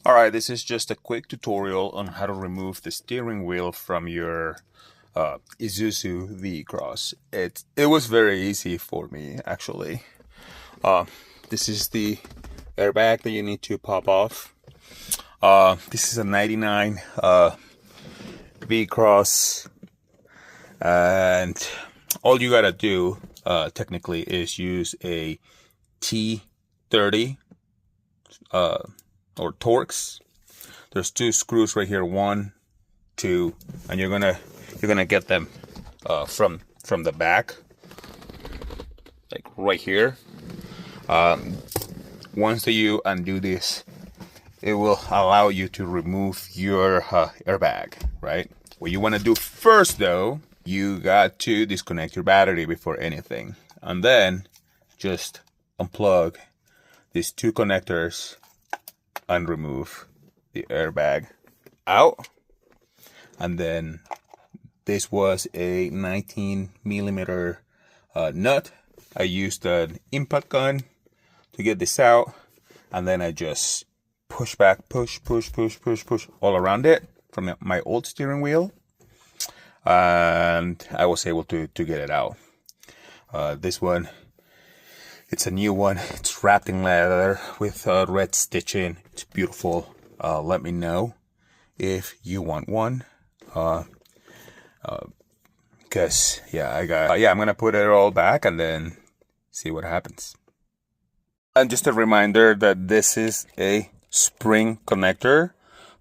Alright, this is just a quick tutorial on how to remove the steering wheel from your Isuzu V-Cross. It was very easy for me, actually. This is the airbag that you need to pop off. This is a 99 V-Cross, and all you gotta do technically is use a T30 or Torx. There's two screws right here, 1, 2, and you're gonna get them from the back, like right here. Once that you undo this, it will allow you to remove your airbag, right? What you want to do first, though, you got to disconnect your battery before anything, and then just unplug these two connectors and remove the airbag out. And then this was a 19mm nut. I used an impact gun to get this out, and then I just push back, push all around it from my old steering wheel, and I was able to get it out. This one, it's a new one. It's wrapped in leather with red stitching. It's beautiful. Let me know if you want one. Cause I'm gonna put it all back and then see what happens. And just a reminder that this is a spring connector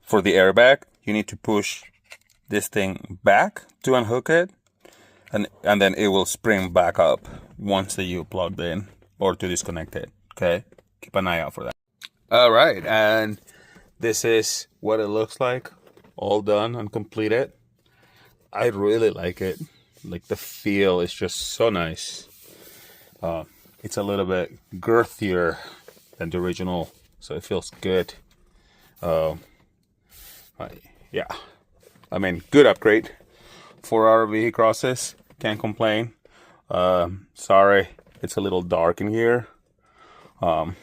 for the airbag. You need to push this thing back to unhook it, and then it will spring back up once that you plugged in or to disconnect it. Okay, keep an eye out for that. All right, and this is what it looks like, all done and completed. I really like it. Like, the feel is just so nice. It's a little bit girthier than the original, so it feels good. Yeah, I mean, good upgrade for RV crosses. Can't complain. Sorry, it's a little dark in here. But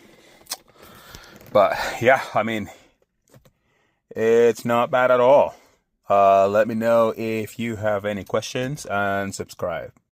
yeah, I mean, it's not bad at all. Let me know if you have any questions and subscribe.